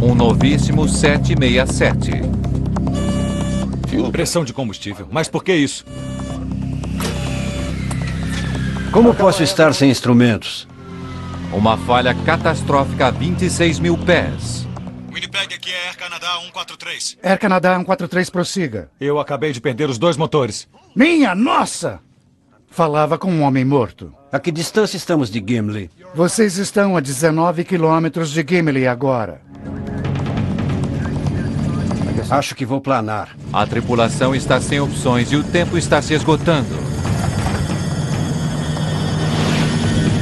Um novíssimo 767. Pressão de combustível. Mas por que isso? Como posso estar sem instrumentos? Uma falha catastrófica a 26 mil pés. Winnipeg, aqui é Air Canada 143. Air Canada 143, prossiga. Eu acabei de perder os 2 motores. Minha nossa! Falava com um homem morto. A que distância estamos de Gimli? Vocês estão a 19 quilômetros de Gimli agora. Acho que vou planar. A tripulação está sem opções e o tempo está se esgotando.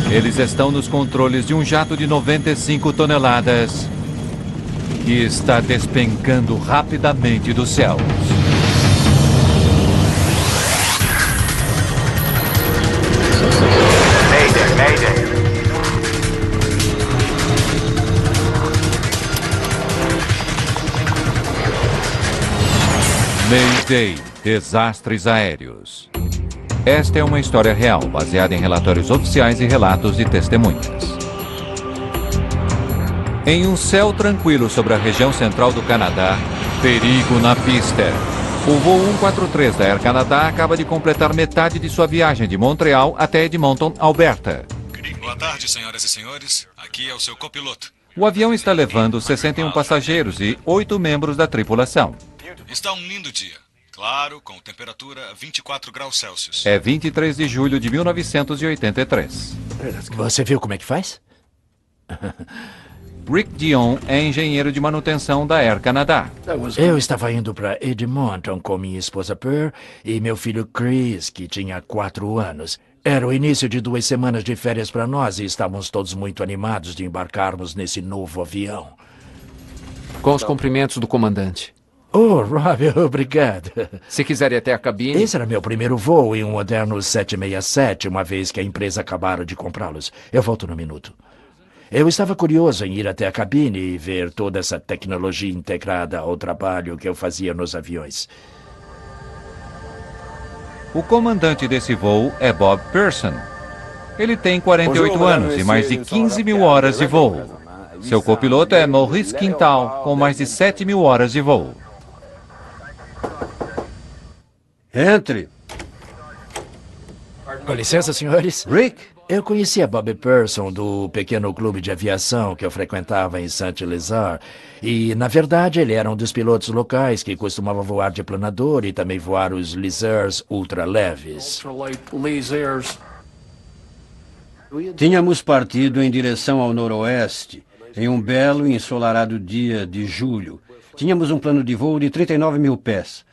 Eles estão nos controles de um jato de 95 toneladas que está despencando rapidamente dos céus. Mayday. Mayday, desastres aéreos. Esta é uma história real, baseada em relatórios oficiais e relatos de testemunhas. Em um céu tranquilo sobre a região central do Canadá, perigo na pista. O voo 143 da Air Canada acaba de completar metade de sua viagem de Montreal até Edmonton, Alberta. Boa tarde, senhoras e senhores. Aqui é o seu copiloto. O avião está levando 61 passageiros e 8 membros da tripulação. Está um lindo dia. Claro, com temperatura 24 graus Celsius. É 23 de julho de 1983. Você viu como é que faz? Rick Dion é engenheiro de manutenção da Air Canada. Eu estava indo para Edmonton com minha esposa Pearl e meu filho Chris, que tinha 4 anos. Era o início de 2 semanas de férias para nós e estávamos todos muito animados de embarcarmos nesse novo avião. Com os cumprimentos do comandante. Oh, Rob, obrigado. Se quiser ir até a cabine... Esse era meu primeiro voo em um moderno 767, uma vez que a empresa acabaram de comprá-los. Eu volto no minuto. Eu estava curioso em ir até a cabine e ver toda essa tecnologia integrada ao trabalho que eu fazia nos aviões. O comandante desse voo é Bob Pearson. Ele tem 48 anos e mais de 15 mil horas de voo. Seu copiloto é Maurice Quintal, com mais de 7 mil horas de voo. Entre. Com licença, senhores. Rick? Eu conhecia Bob Pearson do pequeno clube de aviação que eu frequentava em Saint-Lézard. E, na verdade, ele era um dos pilotos locais que costumava voar de planador e também voar os Lézards ultraleves. Tínhamos partido em direção ao noroeste, em um belo e ensolarado dia de julho. Tínhamos um plano de voo de 39 mil pés.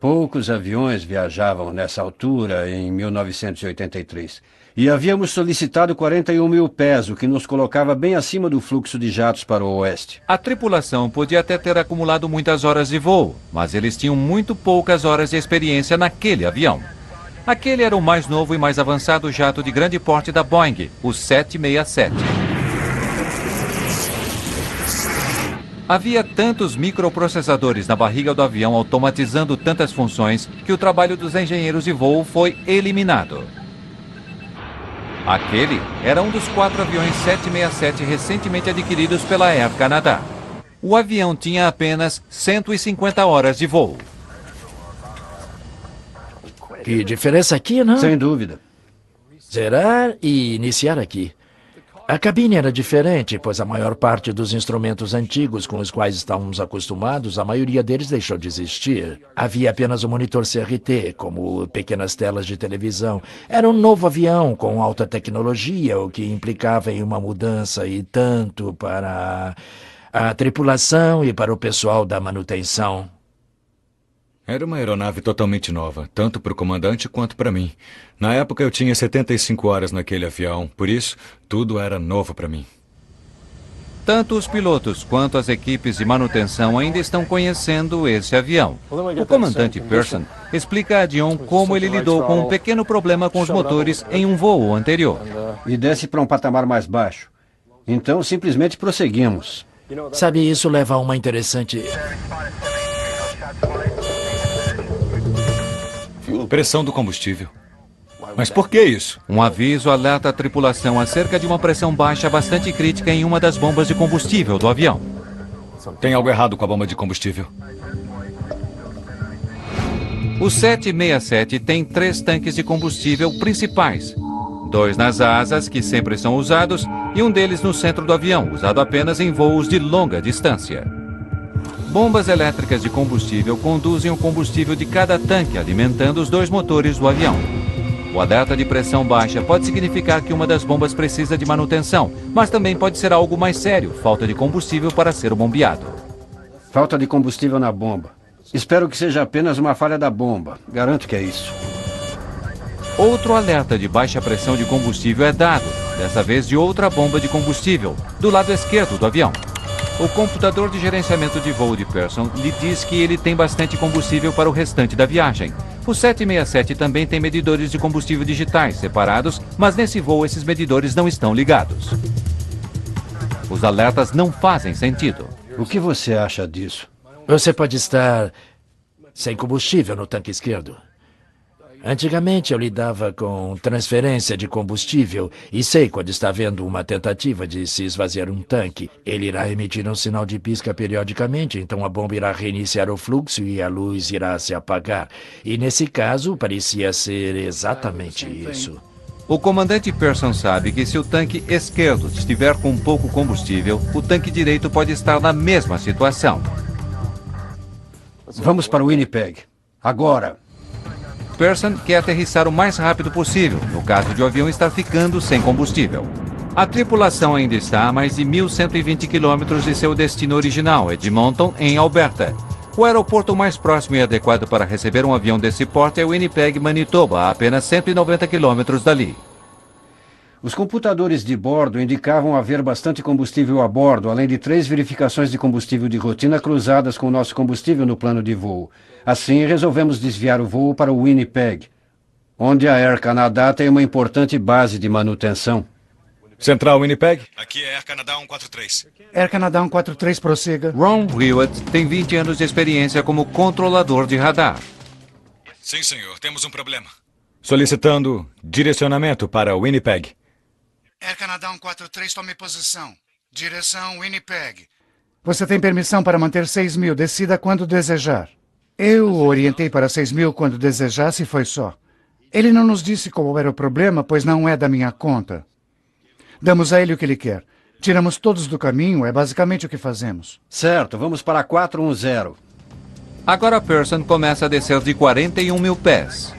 Poucos aviões viajavam nessa altura em 1983. E havíamos solicitado 41 mil pés, o que nos colocava bem acima do fluxo de jatos para o oeste. A tripulação podia até ter acumulado muitas horas de voo, mas eles tinham muito poucas horas de experiência naquele avião. Aquele era o mais novo e mais avançado jato de grande porte da Boeing, o 767. Havia tantos microprocessadores na barriga do avião automatizando tantas funções que o trabalho dos engenheiros de voo foi eliminado. Aquele era um dos 4 aviões 767 recentemente adquiridos pela Air Canada. O avião tinha apenas 150 horas de voo. Que diferença aqui, não? Sem dúvida. Zerar e iniciar aqui. A cabine era diferente, pois a maior parte dos instrumentos antigos com os quais estávamos acostumados, a maioria deles deixou de existir. Havia apenas um monitor CRT, como pequenas telas de televisão. Era um novo avião com alta tecnologia, o que implicava em uma mudança e tanto para a tripulação e para o pessoal da manutenção. Era uma aeronave totalmente nova, tanto para o comandante quanto para mim. Na época eu tinha 75 horas naquele avião, por isso tudo era novo para mim. Tanto os pilotos quanto as equipes de manutenção ainda estão conhecendo esse avião. O comandante Pearson explica a Dion como ele lidou com um pequeno problema com os motores em um voo anterior. E desce para um patamar mais baixo. Então simplesmente prosseguimos. Sabe, isso leva a uma interessante... Pressão do combustível. Mas por que isso? Um aviso alerta a tripulação acerca de uma pressão baixa bastante crítica em uma das bombas de combustível do avião. Tem algo errado com a bomba de combustível. O 767 tem 3 tanques de combustível principais. 2 nas asas, que sempre são usados, e um deles no centro do avião, usado apenas em voos de longa distância. Bombas elétricas de combustível conduzem o combustível de cada tanque, alimentando os 2 motores do avião. O alerta de pressão baixa pode significar que uma das bombas precisa de manutenção, mas também pode ser algo mais sério, falta de combustível para ser bombeado. Falta de combustível na bomba. Espero que seja apenas uma falha da bomba. Garanto que é isso. Outro alerta de baixa pressão de combustível é dado, dessa vez de outra bomba de combustível, do lado esquerdo do avião. O computador de gerenciamento de voo de Pearson lhe diz que ele tem bastante combustível para o restante da viagem. O 767 também tem medidores de combustível digitais separados, mas nesse voo esses medidores não estão ligados. Os alertas não fazem sentido. O que você acha disso? Você pode estar sem combustível no tanque esquerdo. Antigamente eu lidava com transferência de combustível e sei quando está havendo uma tentativa de se esvaziar um tanque. Ele irá emitir um sinal de pisca periodicamente, então a bomba irá reiniciar o fluxo e a luz irá se apagar. E nesse caso parecia ser exatamente isso. O comandante Pearson sabe que se o tanque esquerdo estiver com pouco combustível, o tanque direito pode estar na mesma situação. Vamos para o Winnipeg. Agora. Pearson quer aterrissar o mais rápido possível, no caso de o avião estar ficando sem combustível. A tripulação ainda está a mais de 1.120 quilômetros de seu destino original, Edmonton, em Alberta. O aeroporto mais próximo e adequado para receber um avião desse porte é Winnipeg, Manitoba, a apenas 190 quilômetros dali. Os computadores de bordo indicavam haver bastante combustível a bordo, além de 3 verificações de combustível de rotina cruzadas com o nosso combustível no plano de voo. Assim, resolvemos desviar o voo para o Winnipeg, onde a Air Canada tem uma importante base de manutenção. Central Winnipeg? Aqui é Air Canada 143. Air Canada 143, prossiga. Ron Hewitt tem 20 anos de experiência como controlador de radar. Sim, senhor. Temos um problema. Solicitando direcionamento para Winnipeg. Air Canada 143, tome posição. Direção Winnipeg. Você tem permissão para manter 6.000. Decida quando desejar. Eu o orientei para 6.000 quando desejasse, foi só. Ele não nos disse qual era o problema, pois não é da minha conta. Damos a ele o que ele quer. Tiramos todos do caminho, é basicamente o que fazemos. Certo, vamos para 410. Agora Pearson começa a descer de 41 mil pés.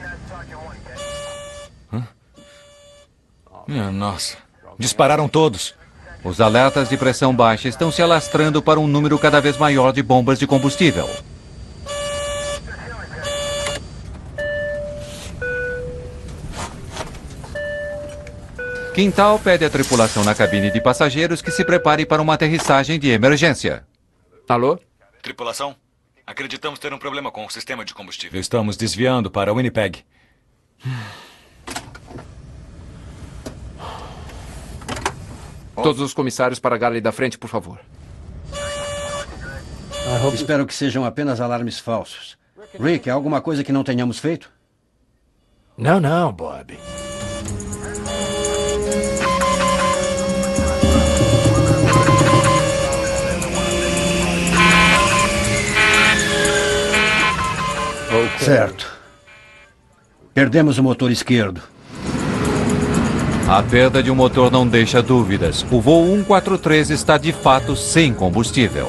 Minha nossa. Dispararam todos. Os alertas de pressão baixa estão se alastrando para um número cada vez maior de bombas de combustível. Quintal pede à tripulação na cabine de passageiros que se prepare para uma aterrissagem de emergência. Alô? Tripulação? Acreditamos ter um problema com o sistema de combustível. Estamos desviando para Winnipeg. Todos os comissários para a galley da frente, por favor. Espero que sejam apenas alarmes falsos. Rick, há alguma coisa que não tenhamos feito? Não, Bob. Certo. Perdemos o motor esquerdo. A perda de um motor não deixa dúvidas. O voo 143 está de fato sem combustível.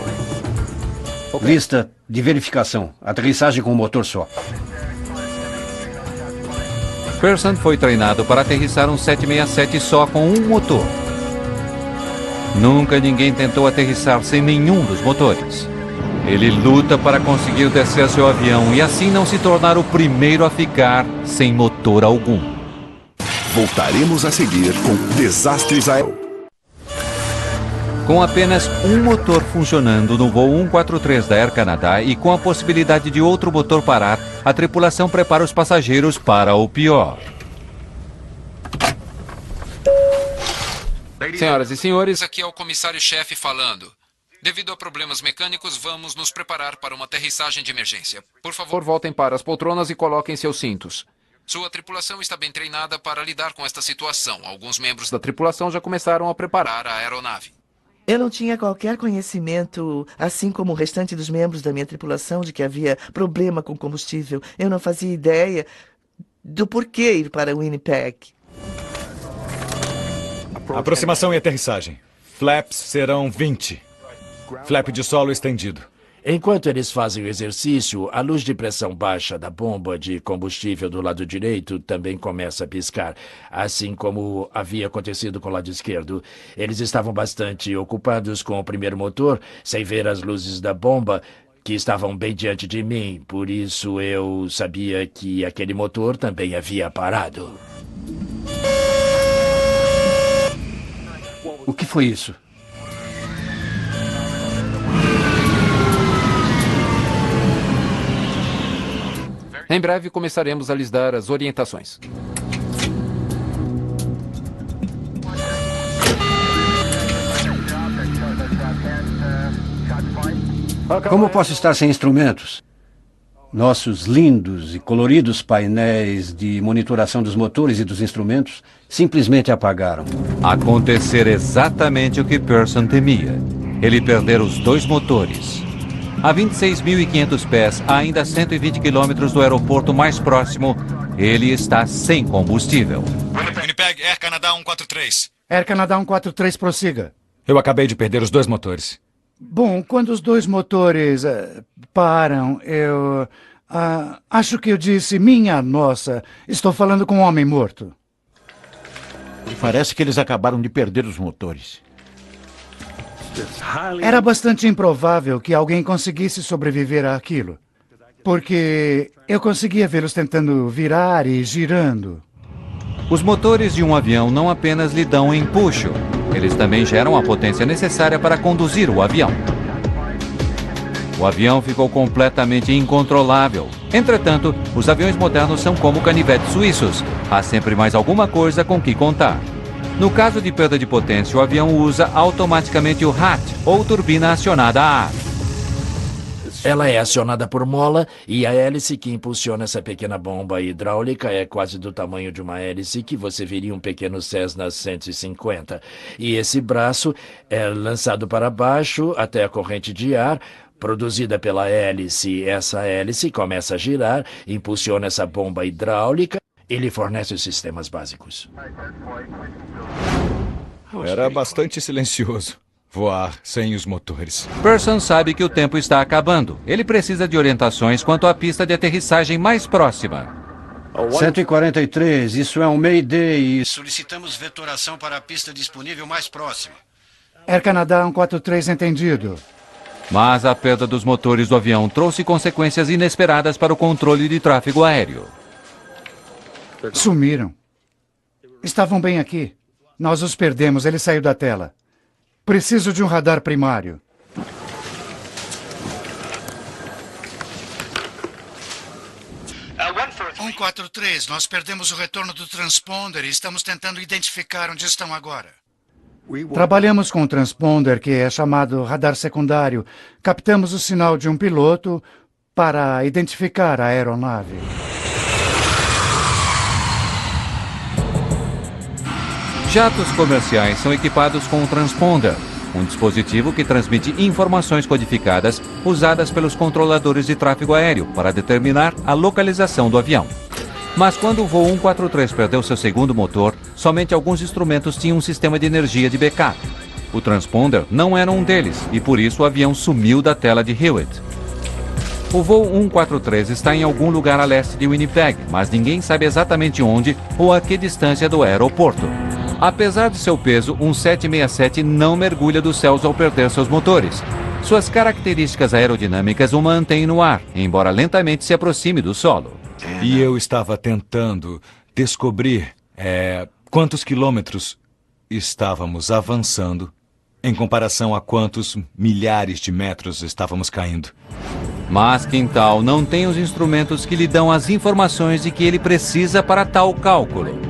Lista de verificação. Aterrissagem com o motor só. Pearson foi treinado para aterrissar um 767 só com um motor. Nunca ninguém tentou aterrissar sem nenhum dos motores. Ele luta para conseguir descer seu avião e assim não se tornar o primeiro a ficar sem motor algum. Voltaremos a seguir com Desastres Aéreos. Com apenas um motor funcionando no voo 143 da Air Canada e com a possibilidade de outro motor parar, a tripulação prepara os passageiros para o pior. Senhoras e senhores, aqui é o comissário-chefe falando. Devido a problemas mecânicos, vamos nos preparar para uma aterrissagem de emergência. Por favor, voltem para as poltronas e coloquem seus cintos. Sua tripulação está bem treinada para lidar com esta situação. Alguns membros da tripulação já começaram a preparar a aeronave. Eu não tinha qualquer conhecimento, assim como o restante dos membros da minha tripulação, de que havia problema com combustível. Eu não fazia ideia do porquê ir para Winnipeg. Aproximação e aterrissagem. Flaps serão 20. Flap de solo estendido. Enquanto eles fazem o exercício, a luz de pressão baixa da bomba de combustível do lado direito também começa a piscar, assim como havia acontecido com o lado esquerdo. Eles estavam bastante ocupados com o primeiro motor, sem ver as luzes da bomba, que estavam bem diante de mim. Por isso eu sabia que aquele motor também havia parado. O que foi isso? Em breve começaremos a lhes dar as orientações. Como posso estar sem instrumentos? Nossos lindos e coloridos painéis de monitoração dos motores e dos instrumentos simplesmente apagaram. Acontecer exatamente o que Pearson temia. Ele perder os 2 motores. A 26.500 pés, a ainda 120 quilômetros do aeroporto mais próximo, ele está sem combustível. Winnipeg, Air Canada 143. Air Canada 143, prossiga. Eu acabei de perder os 2 motores. Bom, quando os 2 motores param, eu acho que eu disse, minha nossa, estou falando com um homem morto. Parece que eles acabaram de perder os motores. Era bastante improvável que alguém conseguisse sobreviver àquilo, porque eu conseguia vê-los tentando virar e girando. Os motores de um avião não apenas lhe dão empuxo, eles também geram a potência necessária para conduzir o avião. O avião ficou completamente incontrolável. Entretanto, os aviões modernos são como canivetes suíços. Há sempre mais alguma coisa com que contar. No caso de perda de potência, o avião usa automaticamente o HAT, ou turbina acionada a ar. Ela é acionada por mola e a hélice que impulsiona essa pequena bomba hidráulica é quase do tamanho de uma hélice que você veria um pequeno Cessna 150. E esse braço é lançado para baixo até a corrente de ar, produzida pela hélice. Essa hélice começa a girar, impulsiona essa bomba hidráulica e lhe fornece os sistemas básicos. Era bastante silencioso. Voar sem os motores. Pearson sabe que o tempo está acabando. Ele precisa de orientações quanto à pista de aterrissagem mais próxima. 143, isso é um Mayday e solicitamos vetoração para a pista disponível mais próxima. Air Canada 143, entendido. Mas a perda dos motores do avião trouxe consequências inesperadas para o controle de tráfego aéreo. Sumiram. Estavam bem aqui. Nós os perdemos, ele saiu da tela. Preciso de um radar primário. Um 143, nós perdemos o retorno do transponder e estamos tentando identificar onde estão agora. Trabalhamos com um transponder que é chamado radar secundário. Captamos o sinal de um piloto para identificar a aeronave. Jatos comerciais são equipados com um transponder, um dispositivo que transmite informações codificadas usadas pelos controladores de tráfego aéreo para determinar a localização do avião. Mas quando o voo 143 perdeu seu segundo motor, somente alguns instrumentos tinham um sistema de energia de backup. O transponder não era um deles e por isso o avião sumiu da tela de Hewitt. O voo 143 está em algum lugar a leste de Winnipeg, mas ninguém sabe exatamente onde ou a que distância do aeroporto. Apesar de seu peso, um 767 não mergulha dos céus ao perder seus motores. Suas características aerodinâmicas o mantêm no ar, embora lentamente se aproxime do solo. E eu estava tentando descobrir quantos quilômetros estávamos avançando em comparação a quantos milhares de metros estávamos caindo. Mas Quintal não tem os instrumentos que lhe dão as informações de que ele precisa para tal cálculo.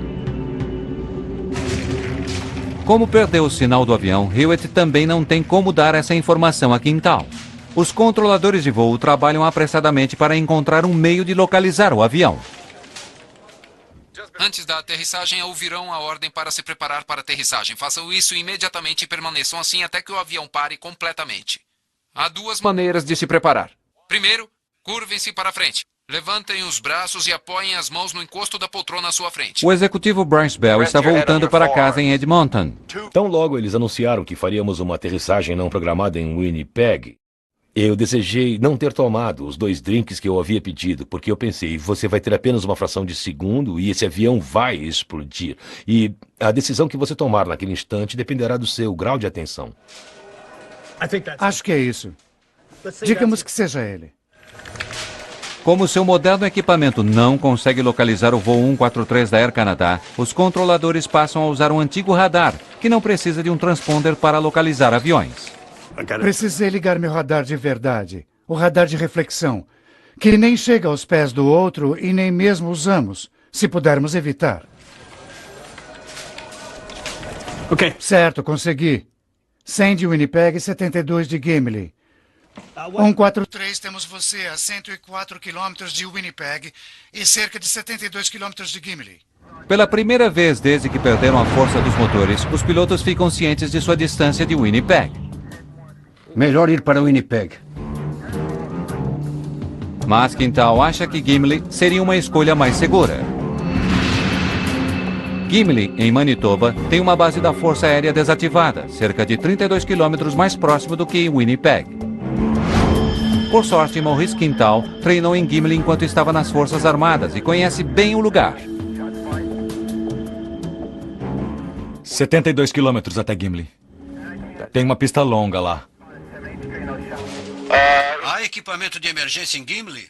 Como perdeu o sinal do avião, Hewitt também não tem como dar essa informação a Quintal. Os controladores de voo trabalham apressadamente para encontrar um meio de localizar o avião. Antes da aterrissagem, ouvirão a ordem para se preparar para a aterrissagem. Façam isso imediatamente e permaneçam assim até que o avião pare completamente. Há duas maneiras de se preparar. Primeiro, curvem-se para frente. Levantem os braços e apoiem as mãos no encosto da poltrona à sua frente. O executivo Bryce Bell está voltando para casa em Edmonton. Tão logo eles anunciaram que faríamos uma aterrissagem não programada em Winnipeg, eu desejei não ter tomado os 2 drinks que eu havia pedido, porque eu pensei, você vai ter apenas uma fração de segundo e esse avião vai explodir. E a decisão que você tomar naquele instante dependerá do seu grau de atenção. Acho que é isso. Digamos que seja ele. Como seu moderno equipamento não consegue localizar o voo 143 da Air Canada, os controladores passam a usar um antigo radar, que não precisa de um transponder para localizar aviões. Precisei ligar meu radar de verdade, o radar de reflexão, que nem chega aos pés do outro e nem mesmo usamos, se pudermos evitar. Certo, consegui. 100 de Winnipeg e 72 de Gimli. 143, temos você a 104 quilômetros de Winnipeg e cerca de 72 quilômetros de Gimli. Pela primeira vez desde que perderam a força dos motores, os pilotos ficam cientes de sua distância de Winnipeg. Melhor ir para Winnipeg. Mas Quintal acha que Gimli seria uma escolha mais segura. Gimli, em Manitoba, tem uma base da Força Aérea desativada, cerca de 32 quilômetros mais próximo do que Winnipeg. Por sorte, Maurice Quintal treinou em Gimli enquanto estava nas Forças Armadas e conhece bem o lugar. 72 quilômetros até Gimli. Tem uma pista longa lá. Há equipamento de emergência em Gimli?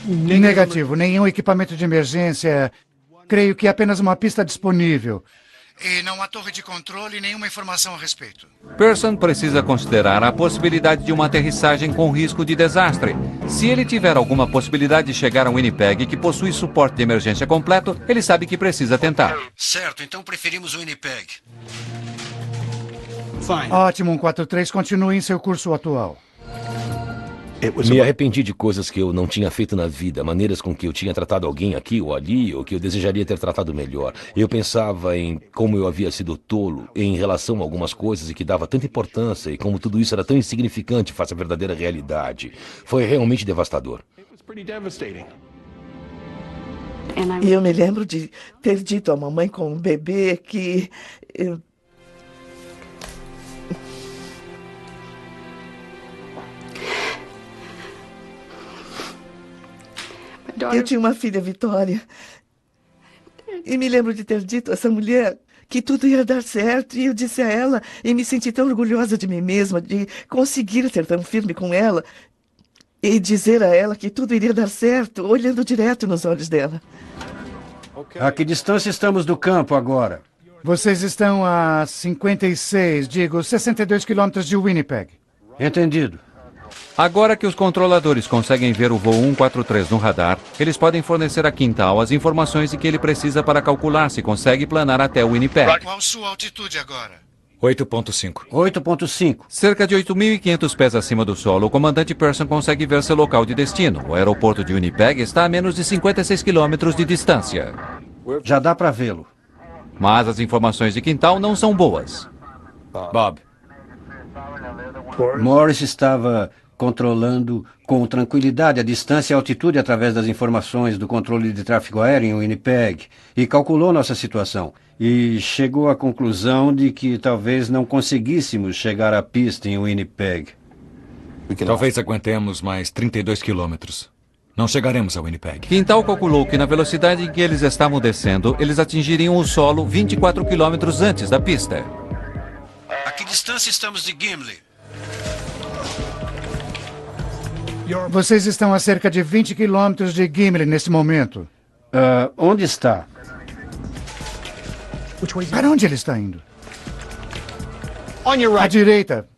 Negativo, nenhum equipamento de emergência. Creio que apenas uma pista disponível. E não há torre de controle e nenhuma informação a respeito. Pearson precisa considerar a possibilidade de uma aterrissagem com risco de desastre. Se ele tiver alguma possibilidade de chegar a Winnipeg que possui suporte de emergência completo, ele sabe que precisa tentar. Certo, então preferimos Winnipeg. Ótimo, 143, continue em seu curso atual. Me arrependi de coisas que eu não tinha feito na vida, maneiras com que eu tinha tratado alguém aqui ou ali, ou que eu desejaria ter tratado melhor. Eu pensava em como eu havia sido tolo em relação a algumas coisas e que dava tanta importância e como tudo isso era tão insignificante face à verdadeira realidade. Foi realmente devastador. E eu me lembro de ter dito à mamãe com o bebê que... Eu tinha uma filha, Vitória. E me lembro de ter dito a essa mulher que tudo ia dar certo. E eu disse a ela, e me senti tão orgulhosa de mim mesma, de conseguir ser tão firme com ela. E dizer a ela que tudo iria dar certo, olhando direto nos olhos dela. A que distância estamos do campo agora? Vocês estão a 56, digo, 62 quilômetros de Winnipeg. Entendido. Agora que os controladores conseguem ver o voo 143 no radar, eles podem fornecer a Quintal as informações de que ele precisa para calcular se consegue planar até o Winnipeg. Qual sua altitude agora? 8.5. 8.5. Cerca de 8.500 pés acima do solo, o comandante Pearson consegue ver seu local de destino. O aeroporto de Winnipeg está a menos de 56 quilômetros de distância. Já dá para vê-lo. Mas as informações de Quintal não são boas. Bob. Morris estava controlando com tranquilidade a distância e a altitude através das informações do controle de tráfego aéreo em Winnipeg e calculou nossa situação. E chegou à conclusão de que talvez não conseguíssemos chegar à pista em Winnipeg. Talvez aguentemos mais 32 quilômetros. Não chegaremos a Winnipeg. Quintal calculou que na velocidade em que eles estavam descendo, eles atingiriam o solo 24 quilômetros antes da pista. A que distância estamos de Gimli? Vocês estão a cerca de 20 quilômetros de Gimli neste momento. Onde está? Para onde ele está indo? À direita.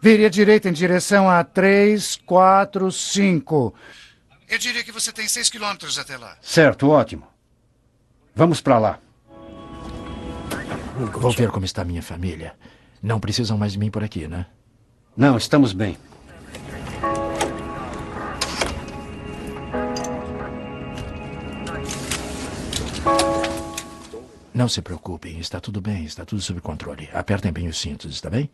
Vire à direita em direção a 3, 4, 5. Eu diria que você tem 6 quilômetros até lá. Certo, ótimo. Vamos para lá. Vou ver como está minha família. Não precisam mais de mim por aqui, né? Não, estamos bem. Não se preocupem, está tudo bem, está tudo sob controle. Apertem bem os cintos, está bem?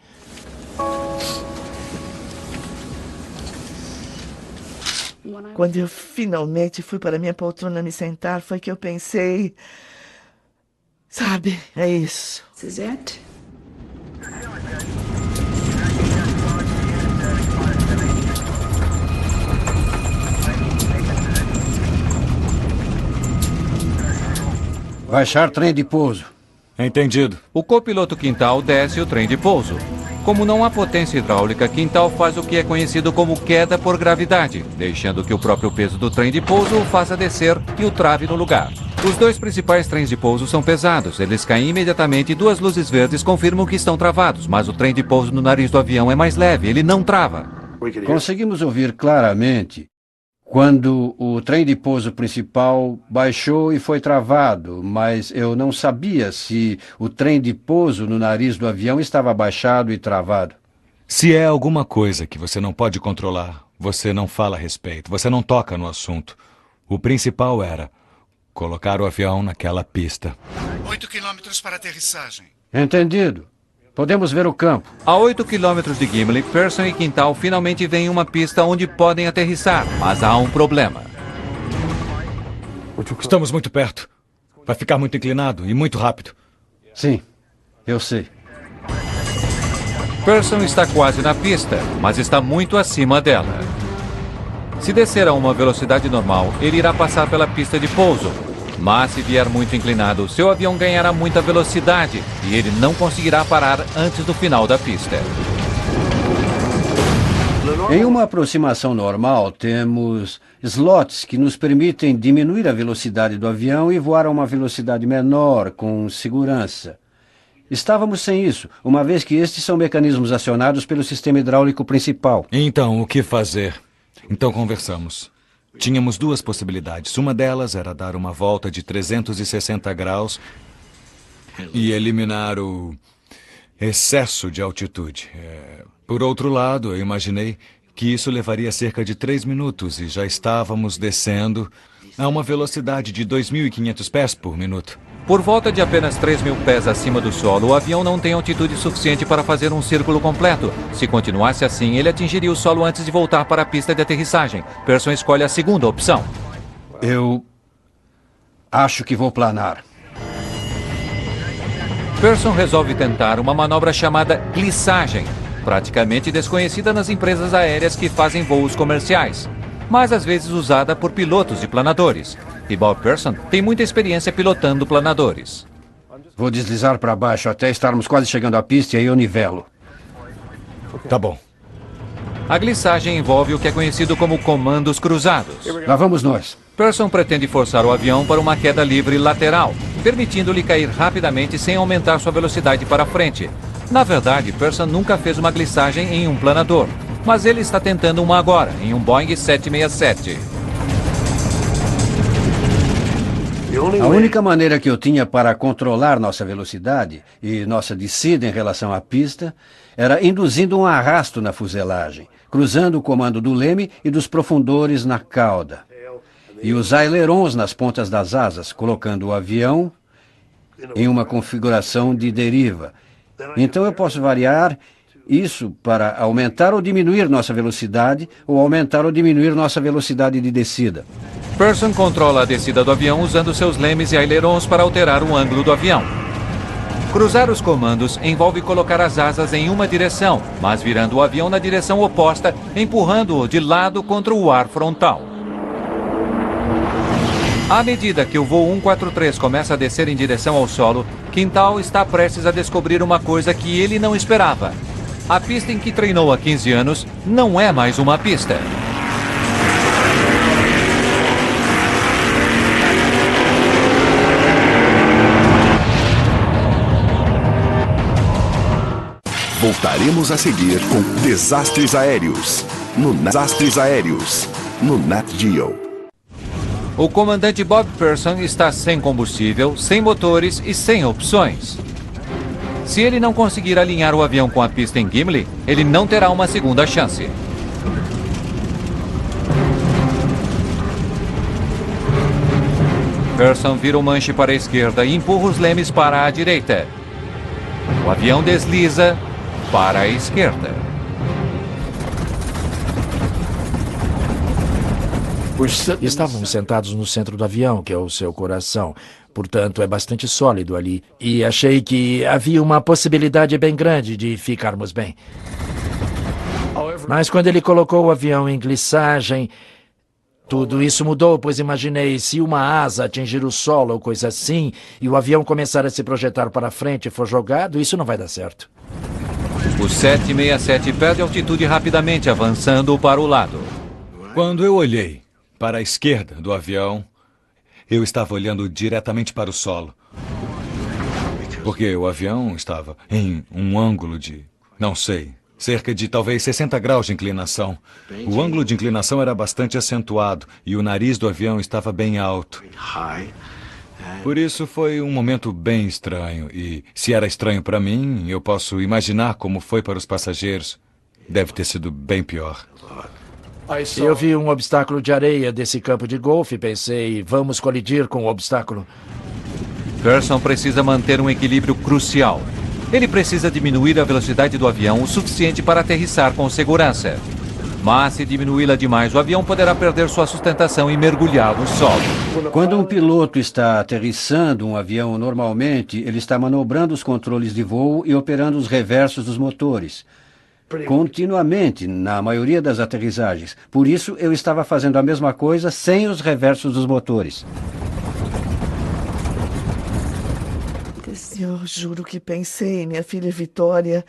Quando eu finalmente fui para minha poltrona me sentar, foi que eu pensei... Sabe, é isso. This is it? Baixar trem de pouso. Entendido. O copiloto Quintal desce o trem de pouso. Como não há potência hidráulica, Quintal faz o que é conhecido como queda por gravidade, deixando que o próprio peso do trem de pouso o faça descer e o trave no lugar. Os dois principais trens de pouso são pesados, eles caem imediatamente e duas luzes verdes confirmam que estão travados, mas o trem de pouso no nariz do avião é mais leve, ele não trava. Conseguimos ouvir claramente quando o trem de pouso principal baixou e foi travado, mas eu não sabia se o trem de pouso no nariz do avião estava baixado e travado. Se é alguma coisa que você não pode controlar, você não fala a respeito, você não toca no assunto. O principal era colocar o avião naquela pista. 8 quilômetros para aterrissagem. Entendido. Podemos ver o campo. A 8 quilômetros de Gimli, Pearson e Quintal finalmente veem uma pista onde podem aterrissar, mas há um problema. Estamos muito perto. Vai ficar muito inclinado e muito rápido. Sim, eu sei. Pearson está quase na pista, mas está muito acima dela. Se descer a uma velocidade normal, ele irá passar pela pista de pouso. Mas se vier muito inclinado, seu avião ganhará muita velocidade e ele não conseguirá parar antes do final da pista. Em uma aproximação normal, temos slots que nos permitem diminuir a velocidade do avião e voar a uma velocidade menor, com segurança. Estávamos sem isso, uma vez que estes são mecanismos acionados pelo sistema hidráulico principal. Então, o que fazer? Então conversamos. Tínhamos duas possibilidades. Uma delas era dar uma volta de 360 graus e eliminar o excesso de altitude. Por outro lado, eu imaginei que isso levaria cerca de 3 minutos e já estávamos descendo a uma velocidade de 2.500 pés por minuto. Por volta de apenas 3.000 pés acima do solo, o avião não tem altitude suficiente para fazer um círculo completo. Se continuasse assim, ele atingiria o solo antes de voltar para a pista de aterrissagem. Pearson escolhe a segunda opção. Eu acho que vou planar. Pearson resolve tentar uma manobra chamada glissagem, praticamente desconhecida nas empresas aéreas que fazem voos comerciais, mas às vezes usada por pilotos e planadores. E Bob Pearson tem muita experiência pilotando planadores. Vou deslizar para baixo até estarmos quase chegando à pista e aí eu nivelo. Tá bom. A glissagem envolve o que é conhecido como comandos cruzados. Lá vamos nós. Pearson pretende forçar o avião para uma queda livre lateral, permitindo-lhe cair rapidamente sem aumentar sua velocidade para frente. Na verdade, Pearson nunca fez uma glissagem em um planador, mas ele está tentando uma agora, em um Boeing 767. A única maneira que eu tinha para controlar nossa velocidade e nossa descida em relação à pista era induzindo um arrasto na fuselagem, cruzando o comando do leme e dos profundores na cauda, e os ailerons nas pontas das asas, colocando o avião em uma configuração de deriva. Então eu posso variar isso para aumentar ou diminuir nossa velocidade, ou aumentar ou diminuir nossa velocidade de descida. Pearson controla a descida do avião usando seus lemes e ailerons para alterar o ângulo do avião. Cruzar os comandos envolve colocar as asas em uma direção, mas virando o avião na direção oposta, empurrando-o de lado contra o ar frontal. À medida que o voo 143 começa a descer em direção ao solo, Quintal está prestes a descobrir uma coisa que ele não esperava. A pista em que treinou há 15 anos não é mais uma pista. Voltaremos a seguir com Desastres Aéreos, no Nat Geo. O comandante Bob Pearson está sem combustível, sem motores e sem opções. Se ele não conseguir alinhar o avião com a pista em Gimli, ele não terá uma segunda chance. Pearson vira o manche para a esquerda e empurra os lemes para a direita. O avião desliza para a esquerda. Estávamos sentados no centro do avião, que é o seu coração. Portanto, é bastante sólido ali. E achei que havia uma possibilidade bem grande de ficarmos bem. Mas quando ele colocou o avião em glissagem, tudo isso mudou, pois imaginei, se uma asa atingir o solo ou coisa assim, e o avião começar a se projetar para frente e for jogado, isso não vai dar certo. O 767 perde altitude rapidamente, avançando para o lado. Quando eu olhei para a esquerda do avião, eu estava olhando diretamente para o solo. Porque o avião estava em um ângulo de, não sei, cerca de talvez 60 graus de inclinação. O ângulo de inclinação era bastante acentuado e o nariz do avião estava bem alto. Por isso foi um momento bem estranho. E se era estranho para mim, eu posso imaginar como foi para os passageiros. Deve ter sido bem pior. Eu vi um obstáculo de areia desse campo de golfe e pensei, vamos colidir com o obstáculo. Pearson precisa manter um equilíbrio crucial. Ele precisa diminuir a velocidade do avião o suficiente para aterrissar com segurança. Mas se diminuí-la demais, o avião poderá perder sua sustentação e mergulhar no solo. Quando um piloto está aterrissando um avião, normalmente ele está manobrando os controles de voo e operando os reversos dos motores. Continuamente, na maioria das aterrissagens. Por isso, eu estava fazendo a mesma coisa sem os reversos dos motores. Eu juro que pensei em minha filha Vitória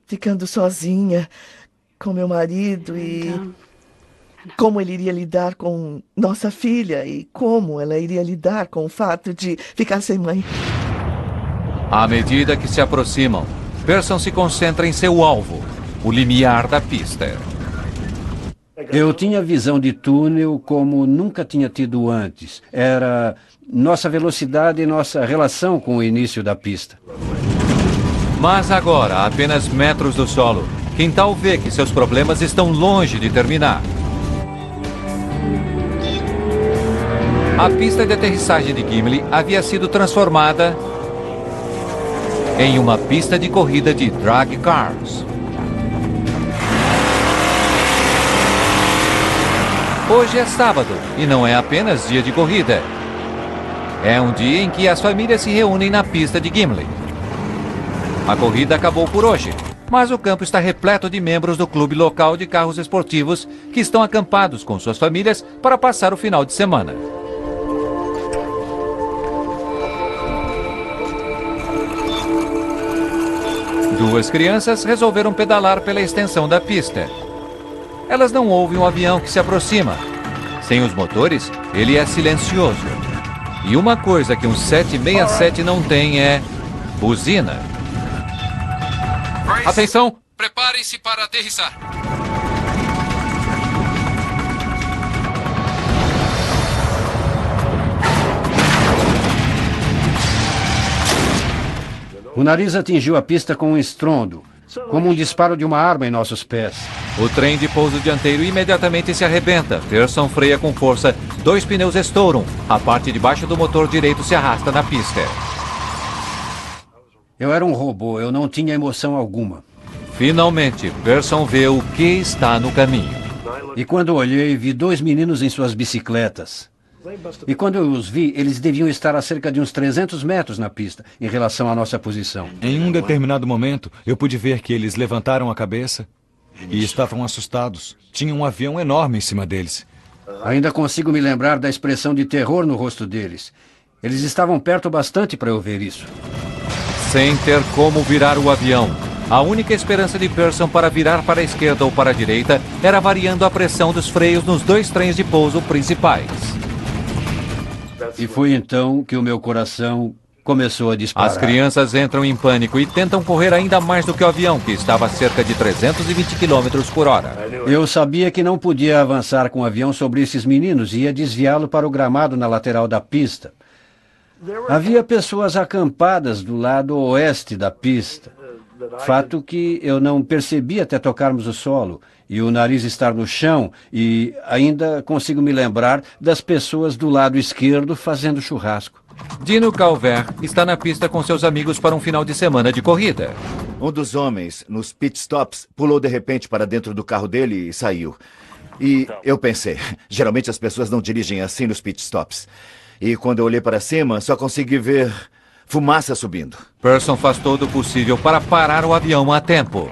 ficando sozinha com meu marido e como ele iria lidar com nossa filha e como ela iria lidar com o fato de ficar sem mãe. À medida que se aproximam, Pearson se concentra em seu alvo, o limiar da pista. Eu tinha visão de túnel como nunca tinha tido antes. Era nossa velocidade e nossa relação com o início da pista. Mas agora, a apenas metros do solo, Quintal vê que seus problemas estão longe de terminar. A pista de aterrissagem de Gimli havia sido transformada em uma pista de corrida de drag cars. Hoje é sábado e não é apenas dia de corrida. É um dia em que as famílias se reúnem na pista de Gimli. A corrida acabou por hoje, mas o campo está repleto de membros do clube local de carros esportivos que estão acampados com suas famílias para passar o final de semana. Duas crianças resolveram pedalar pela extensão da pista. Elas não ouvem um avião que se aproxima. Sem os motores, ele é silencioso. E uma coisa que um 767 não tem é buzina. Atenção! Preparem-se para aterrissar. O nariz atingiu a pista com um estrondo, como um disparo de uma arma em nossos pés. O trem de pouso dianteiro imediatamente se arrebenta. Pearson freia com força. 2 pneus estouram. A parte de baixo do motor direito se arrasta na pista. Eu era um robô, eu não tinha emoção alguma. Finalmente, Pearson vê o que está no caminho. E quando olhei, vi 2 meninos em suas bicicletas. E quando eu os vi, eles deviam estar a cerca de uns 300 metros na pista, em relação à nossa posição. Em um determinado momento, eu pude ver que eles levantaram a cabeça e estavam assustados. Tinha um avião enorme em cima deles. Ainda consigo me lembrar da expressão de terror no rosto deles. Eles estavam perto bastante para eu ver isso. Sem ter como virar o avião, a única esperança de Pearson para virar para a esquerda ou para a direita era variando a pressão dos freios nos 2 trens de pouso principais. E foi então que o meu coração começou a disparar. As crianças entram em pânico e tentam correr ainda mais do que o avião, que estava a cerca de 320 km por hora. Eu sabia que não podia avançar com o avião sobre esses meninos e ia desviá-lo para o gramado na lateral da pista. Havia pessoas acampadas do lado oeste da pista. Fato que eu não percebi até tocarmos o solo e o nariz estar no chão, e ainda consigo me lembrar das pessoas do lado esquerdo fazendo churrasco. Dino Calvert está na pista com seus amigos para um final de semana de corrida. Um dos homens, nos pit stops, pulou de repente para dentro do carro dele e saiu. E eu pensei, geralmente as pessoas não dirigem assim nos pit stops. E quando eu olhei para cima, só consegui ver fumaça subindo. Pearson faz todo o possível para parar o avião a tempo.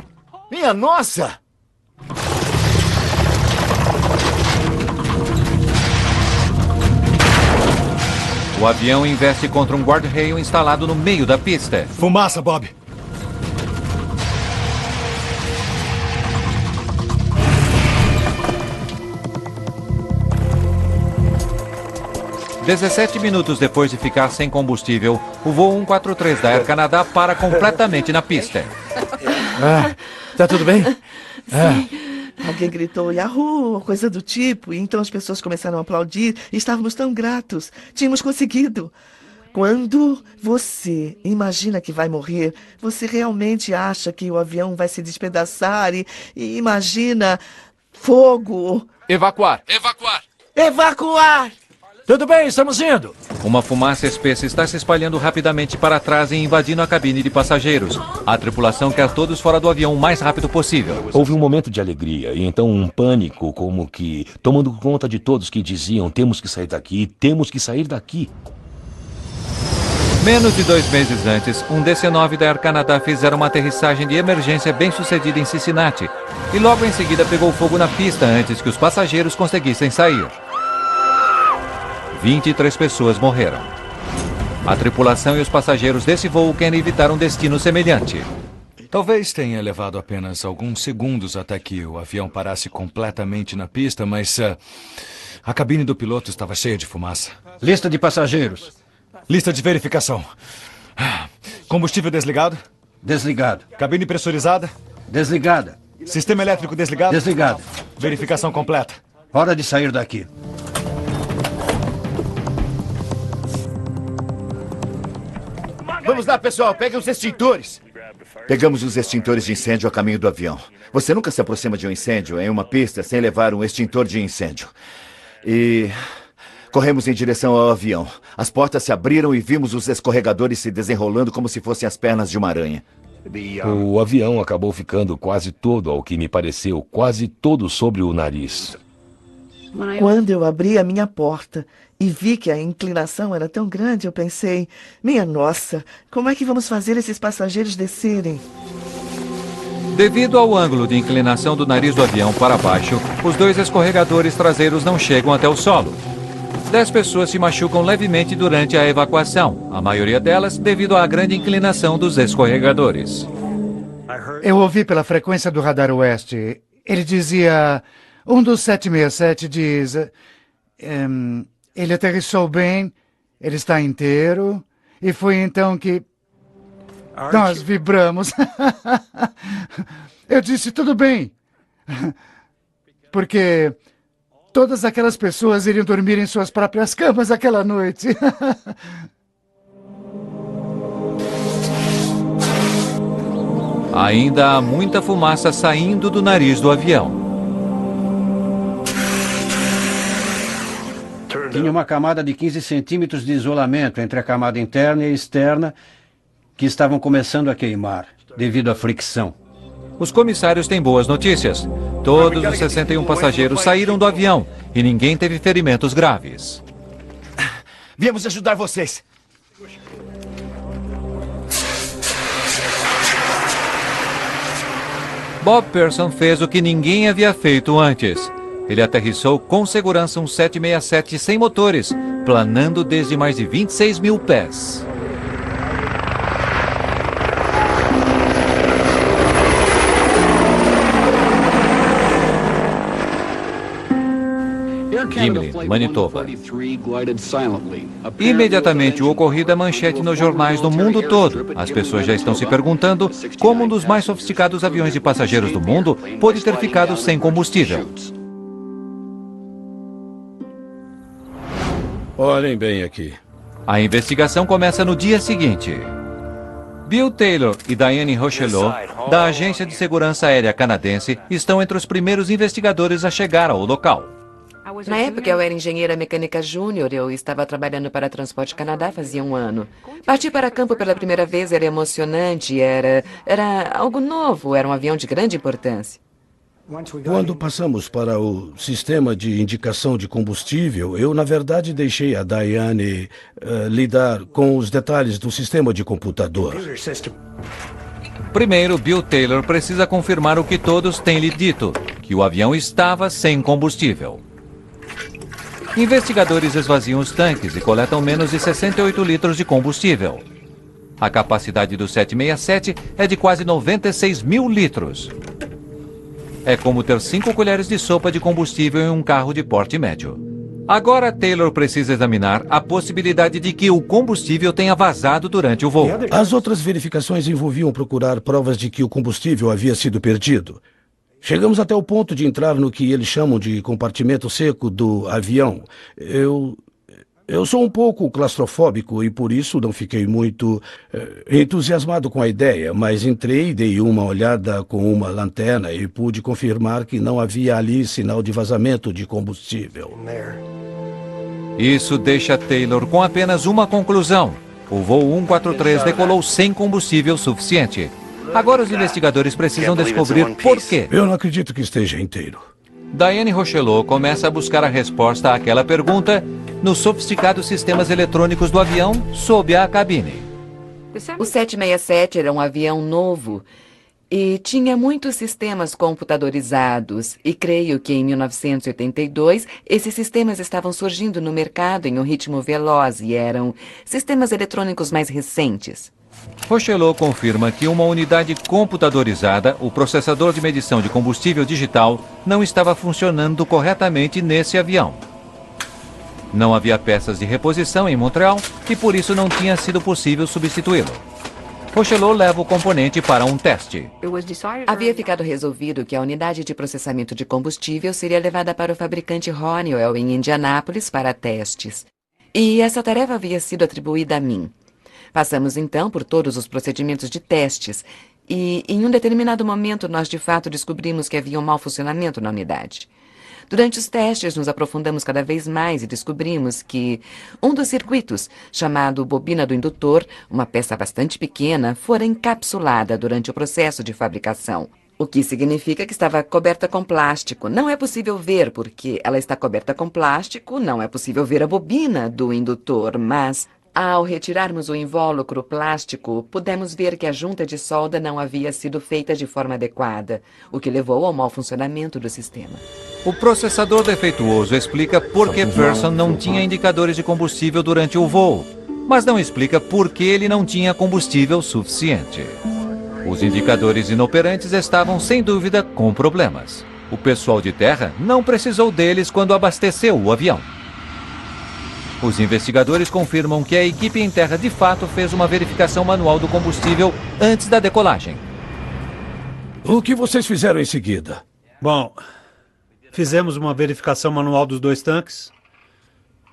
Minha nossa! O avião investe contra um guarda-reio instalado no meio da pista. Fumaça, Bob! "17 minutos depois de ficar sem combustível, o voo 143 da Air Canada para completamente na pista. Tá tudo bem? Alguém gritou Yahoo, coisa do tipo, e então as pessoas começaram a aplaudir e estávamos tão gratos. Tínhamos conseguido. Quando você imagina que vai morrer, você realmente acha que o avião vai se despedaçar e imagina fogo. Evacuar! Evacuar! Evacuar! Tudo bem, estamos indo. Uma fumaça espessa está se espalhando rapidamente para trás e invadindo a cabine de passageiros. A tripulação quer todos fora do avião o mais rápido possível. Houve um momento de alegria e então um pânico, como que tomando conta de todos que diziam: temos que sair daqui, temos que sair daqui. Menos de 2 meses antes, um DC-9 da Air Canada fizeram uma aterrissagem de emergência bem-sucedida em Cincinnati. E logo em seguida pegou fogo na pista antes que os passageiros conseguissem sair. 23 pessoas morreram. A tripulação e os passageiros desse voo querem evitar um destino semelhante. Talvez tenha levado apenas alguns segundos até que o avião parasse completamente na pista, mas a cabine do piloto estava cheia de fumaça. Lista de passageiros. Lista de verificação. Combustível desligado? Desligado. Cabine pressurizada? Desligada. Sistema elétrico desligado? Desligado. Verificação completa. Hora de sair daqui. Vamos lá, pessoal, peguem os extintores. Pegamos os extintores de incêndio a caminho do avião. Você nunca se aproxima de um incêndio em uma pista sem levar um extintor de incêndio. E corremos em direção ao avião. As portas se abriram e vimos os escorregadores se desenrolando como se fossem as pernas de uma aranha. O avião acabou ficando quase todo, ao que me pareceu, quase todo sobre o nariz. Quando eu abri a minha porta e vi que a inclinação era tão grande, eu pensei, minha nossa, como é que vamos fazer esses passageiros descerem? Devido ao ângulo de inclinação do nariz do avião para baixo, os 2 escorregadores traseiros não chegam até o solo. 10 pessoas se machucam levemente durante a evacuação, a maioria delas devido à grande inclinação dos escorregadores. Eu ouvi pela frequência do radar oeste. Ele dizia... Um dos 767 diz... ele aterrissou bem, ele está inteiro, e foi então que nós vibramos. Eu disse, tudo bem, porque todas aquelas pessoas iriam dormir em suas próprias camas aquela noite. Ainda há muita fumaça saindo do nariz do avião. Tinha uma camada de 15 centímetros de isolamento entre a camada interna e externa que estavam começando a queimar, devido à fricção. Os comissários têm boas notícias. Todos os 61 passageiros saíram do avião e ninguém teve ferimentos graves. Viemos ajudar vocês. Bob Pearson fez o que ninguém havia feito antes. Ele aterrissou com segurança um 767 sem motores, planando desde mais de 26 mil pés. Gimli, Manitoba. Imediatamente o ocorrido é manchete nos jornais do mundo todo. As pessoas já estão se perguntando como um dos mais sofisticados aviões de passageiros do mundo pôde ter ficado sem combustível. Olhem bem aqui. A investigação começa no dia seguinte. Bill Taylor e Diane Rochelot, da Agência de Segurança Aérea Canadense, estão entre os primeiros investigadores a chegar ao local. Na época, eu era engenheira mecânica júnior. Eu estava trabalhando para Transporte Canadá fazia um ano. Partir para campo pela primeira vez era emocionante, era algo novo, era um avião de grande importância. Quando passamos para o sistema de indicação de combustível, eu, na verdade, deixei a Diane lidar com os detalhes do sistema de computador. Primeiro, Bill Taylor precisa confirmar o que todos têm lhe dito, que o avião estava sem combustível. Investigadores esvaziam os tanques e coletam menos de 68 litros de combustível. A capacidade do 767 é de quase 96 mil litros. É como ter 5 colheres de sopa de combustível em um carro de porte médio. Agora Taylor precisa examinar a possibilidade de que o combustível tenha vazado durante o voo. As outras verificações envolviam procurar provas de que o combustível havia sido perdido. Chegamos até o ponto de entrar no que eles chamam de compartimento seco do avião. Eu sou um pouco claustrofóbico e por isso não fiquei muito entusiasmado com a ideia, mas entrei, dei uma olhada com uma lanterna e pude confirmar que não havia ali sinal de vazamento de combustível. Isso deixa Taylor com apenas uma conclusão. O voo 143 decolou sem combustível suficiente. Agora os investigadores precisam descobrir por quê. Eu não acredito que esteja inteiro. Diane Rochelot começa a buscar a resposta àquela pergunta nos sofisticados sistemas eletrônicos do avião sob a cabine. O 767 era um avião novo e tinha muitos sistemas computadorizados. E creio que em 1982 esses sistemas estavam surgindo no mercado em um ritmo veloz e eram sistemas eletrônicos mais recentes. Rochelot confirma que uma unidade computadorizada, o processador de medição de combustível digital, não estava funcionando corretamente nesse avião. Não havia peças de reposição em Montreal e por isso não tinha sido possível substituí-lo. Rochelot leva o componente para um teste. Havia ficado resolvido que a unidade de processamento de combustível seria levada para o fabricante Honeywell em Indianápolis para testes. E essa tarefa havia sido atribuída a mim. Passamos então por todos os procedimentos de testes e, em um determinado momento, nós de fato descobrimos que havia um mau funcionamento na unidade. Durante os testes, nos aprofundamos cada vez mais e descobrimos que um dos circuitos, chamado bobina do indutor, uma peça bastante pequena, fora encapsulada durante o processo de fabricação. O que significa que estava coberta com plástico. Não é possível ver porque ela está coberta com plástico, não é possível ver a bobina do indutor, mas ao retirarmos o invólucro plástico, pudemos ver que a junta de solda não havia sido feita de forma adequada, o que levou ao mau funcionamento do sistema. O processador defeituoso explica por que Pearson não tinha indicadores de combustível durante o voo, mas não explica por que ele não tinha combustível suficiente. Os indicadores inoperantes estavam, sem dúvida, com problemas. O pessoal de terra não precisou deles quando abasteceu o avião. Os investigadores confirmam que a equipe em terra de fato fez uma verificação manual do combustível antes da decolagem. O que vocês fizeram em seguida? Bom, fizemos uma verificação manual dos 2 tanques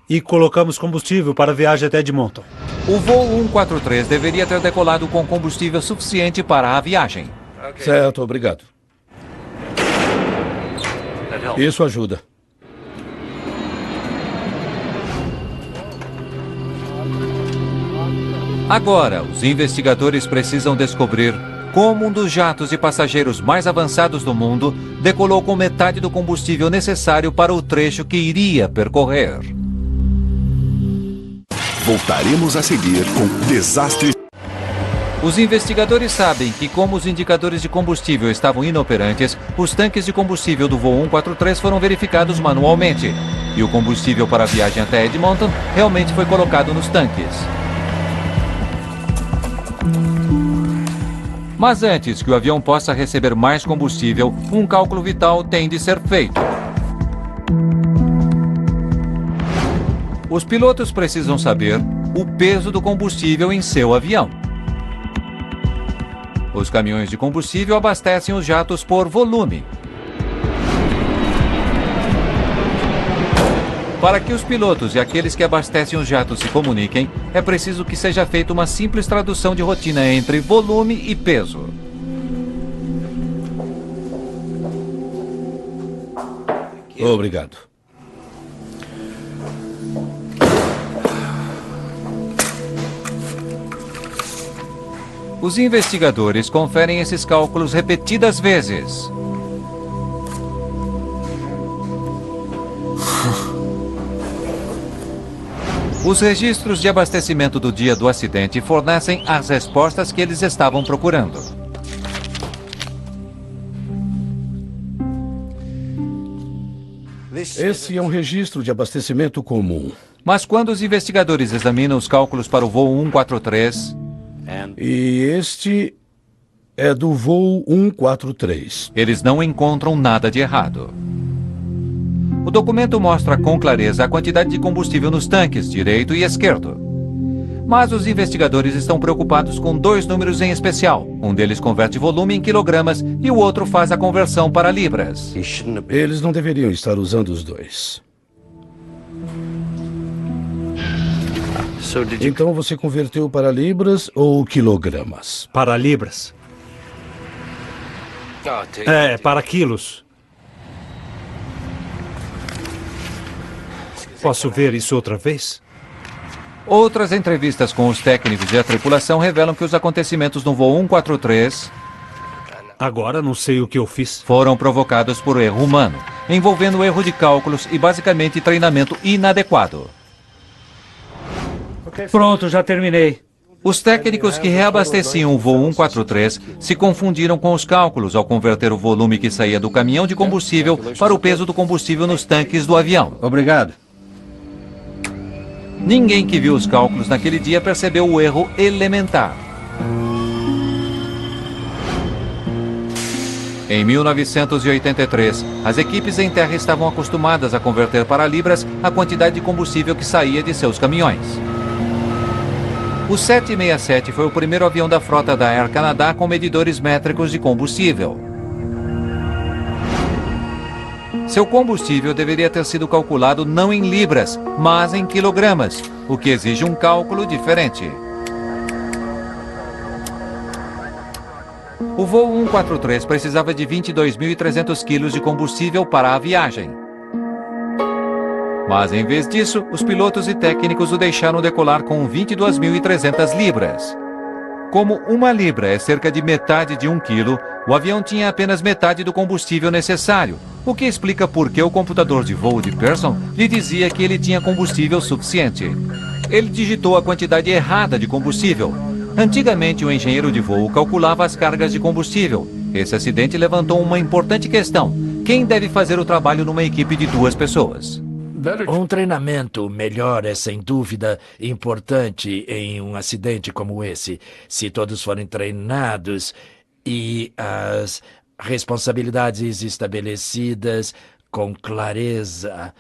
e colocamos combustível para a viagem até Edmonton. O voo 143 deveria ter decolado com combustível suficiente para a viagem. Certo, obrigado. Isso ajuda. Agora, os investigadores precisam descobrir como um dos jatos de passageiros mais avançados do mundo decolou com metade do combustível necessário para o trecho que iria percorrer. Voltaremos a seguir com Desastres. Os investigadores sabem que, como os indicadores de combustível estavam inoperantes, os tanques de combustível do voo 143 foram verificados manualmente. E o combustível para a viagem até Edmonton realmente foi colocado nos tanques. Mas antes que o avião possa receber mais combustível, um cálculo vital tem de ser feito. Os pilotos precisam saber o peso do combustível em seu avião. Os caminhões de combustível abastecem os jatos por volume. Para que os pilotos e aqueles que abastecem os jatos se comuniquem, é preciso que seja feita uma simples tradução de rotina entre volume e peso. Obrigado. Os investigadores conferem esses cálculos repetidas vezes. Os registros de abastecimento do dia do acidente fornecem as respostas que eles estavam procurando. Esse é um registro de abastecimento comum. Mas quando os investigadores examinam os cálculos para o voo 143... E este é do voo 143. Eles não encontram nada de errado. O documento mostra com clareza a quantidade de combustível nos tanques, direito e esquerdo. Mas os investigadores estão preocupados com dois números em especial. Um deles converte volume em quilogramas e o outro faz a conversão para libras. Eles não deveriam estar usando os dois. Então você converteu para libras ou quilogramas? Para libras. Para quilos. Posso ver isso outra vez? Outras entrevistas com os técnicos e a tripulação revelam que os acontecimentos no voo 143... Agora não sei o que eu fiz. Foram provocados por erro humano, envolvendo erro de cálculos e basicamente treinamento inadequado. Pronto, já terminei. Os técnicos que reabasteciam o voo 143 se confundiram com os cálculos ao converter o volume que saía do caminhão de combustível para o peso do combustível nos tanques do avião. Obrigado. Ninguém que viu os cálculos naquele dia percebeu o erro elementar. Em 1983, as equipes em terra estavam acostumadas a converter para libras a quantidade de combustível que saía de seus caminhões. O 767 foi o primeiro avião da frota da Air Canada com medidores métricos de combustível. Seu combustível deveria ter sido calculado não em libras, mas em quilogramas, o que exige um cálculo diferente. O voo 143 precisava de 22.300 quilos de combustível para a viagem. Mas, em vez disso, os pilotos e técnicos o deixaram decolar com 22.300 libras. Como uma libra é cerca de metade de 1 quilo, o avião tinha apenas metade do combustível necessário, o que explica por que o computador de voo de Pearson lhe dizia que ele tinha combustível suficiente. Ele digitou a quantidade errada de combustível. Antigamente, o engenheiro de voo calculava as cargas de combustível. Esse acidente levantou uma importante questão. Quem deve fazer o trabalho numa equipe de 2 pessoas? Um treinamento melhor é, sem dúvida, importante em um acidente como esse. Se todos forem treinados e as responsabilidades estabelecidas com clareza,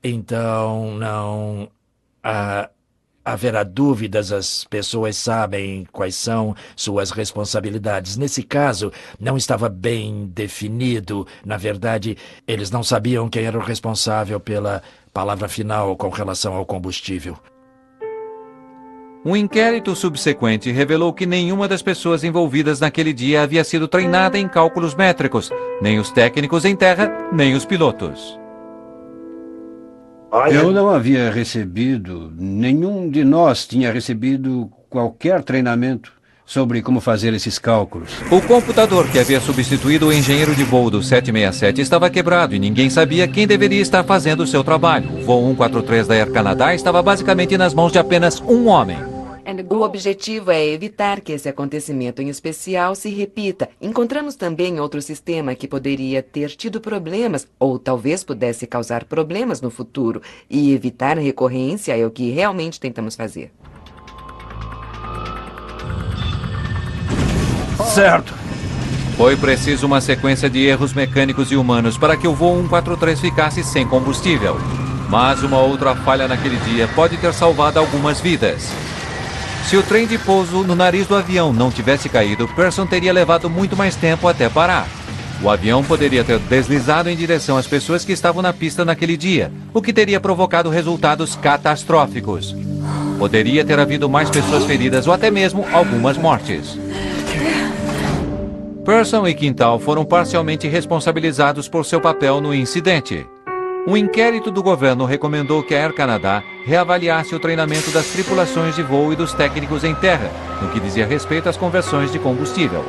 então não haverá dúvidas, as pessoas sabem quais são suas responsabilidades. Nesse caso, não estava bem definido. Na verdade, eles não sabiam quem era o responsável pela palavra final com relação ao combustível. Um inquérito subsequente revelou que nenhuma das pessoas envolvidas naquele dia havia sido treinada em cálculos métricos, nem os técnicos em terra, nem os pilotos. Eu não havia recebido, nenhum de nós tinha recebido qualquer treinamento sobre como fazer esses cálculos. O computador que havia substituído o engenheiro de voo do 767 estava quebrado e ninguém sabia quem deveria estar fazendo o seu trabalho. O voo 143 da Air Canada estava basicamente nas mãos de apenas um homem. O objetivo é evitar que esse acontecimento em especial se repita. Encontramos também outro sistema que poderia ter tido problemas, ou talvez pudesse causar problemas no futuro. E evitar recorrência é o que realmente tentamos fazer. Certo. Foi preciso uma sequência de erros mecânicos e humanos para que o voo 143 ficasse sem combustível. Mas uma outra falha naquele dia pode ter salvado algumas vidas. Se o trem de pouso no nariz do avião não tivesse caído, Pearson teria levado muito mais tempo até parar. O avião poderia ter deslizado em direção às pessoas que estavam na pista naquele dia, o que teria provocado resultados catastróficos. Poderia ter havido mais pessoas feridas ou até mesmo algumas mortes. Pearson e Quintal foram parcialmente responsabilizados por seu papel no incidente. Um inquérito do governo recomendou que a Air Canada reavaliasse o treinamento das tripulações de voo e dos técnicos em terra, no que dizia respeito às conversões de combustível.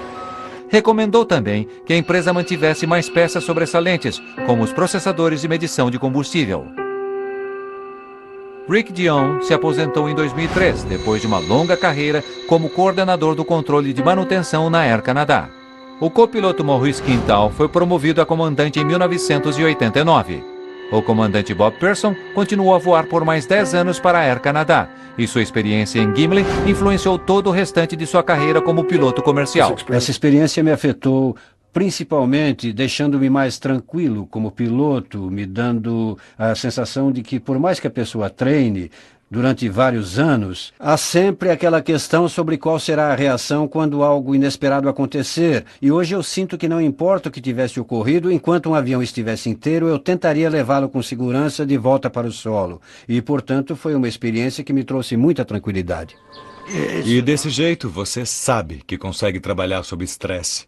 Recomendou também que a empresa mantivesse mais peças sobressalentes, como os processadores de medição de combustível. Rick Dion se aposentou em 2003, depois de uma longa carreira como coordenador do controle de manutenção na Air Canada. O copiloto Maurice Quintal foi promovido a comandante em 1989. O comandante Bob Pearson continuou a voar por mais 10 anos para a Air Canada, e sua experiência em Gimli influenciou todo o restante de sua carreira como piloto comercial. Essa experiência me afetou principalmente deixando-me mais tranquilo como piloto, me dando a sensação de que por mais que a pessoa treine durante vários anos, há sempre aquela questão sobre qual será a reação quando algo inesperado acontecer. E hoje eu sinto que não importa o que tivesse ocorrido, enquanto um avião estivesse inteiro, eu tentaria levá-lo com segurança de volta para o solo. E, portanto, foi uma experiência que me trouxe muita tranquilidade. E desse jeito, você sabe que consegue trabalhar sob estresse.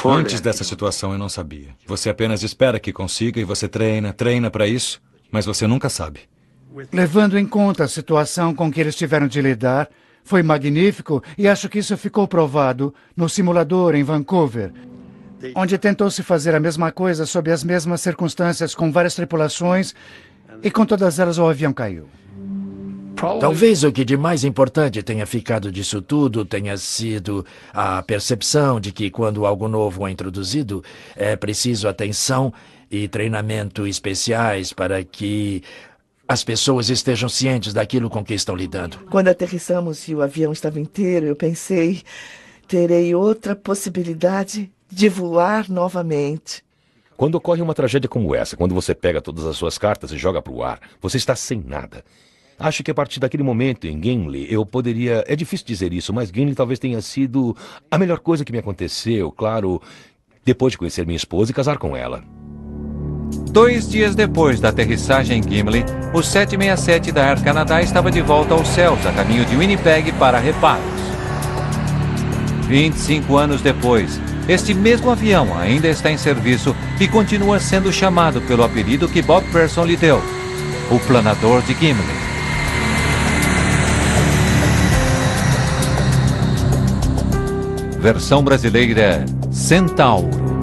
Antes dessa situação, eu não sabia. Você apenas espera que consiga e você treina para isso, mas você nunca sabe. Levando em conta a situação com que eles tiveram de lidar, foi magnífico e acho que isso ficou provado no simulador em Vancouver, onde tentou-se fazer a mesma coisa sob as mesmas circunstâncias com várias tripulações e com todas elas o avião caiu. Talvez o que de mais importante tenha ficado disso tudo tenha sido a percepção de que quando algo novo é introduzido, é preciso atenção e treinamento especiais para que as pessoas estejam cientes daquilo com que estão lidando. Quando aterrissamos e o avião estava inteiro, eu pensei, terei outra possibilidade de voar novamente. Quando ocorre uma tragédia como essa, quando você pega todas as suas cartas e joga para o ar, você está sem nada. Acho que a partir daquele momento em Gimli, eu poderia... É difícil dizer isso, mas Gimli talvez tenha sido a melhor coisa que me aconteceu, claro, depois de conhecer minha esposa e casar com ela. 2 dias depois da aterrissagem em Gimli, o 767 da Air Canada estava de volta aos céus, a caminho de Winnipeg para reparos. 25 anos depois, este mesmo avião ainda está em serviço e continua sendo chamado pelo apelido que Bob Pearson lhe deu, o planador de Gimli. Versão brasileira, Centauro.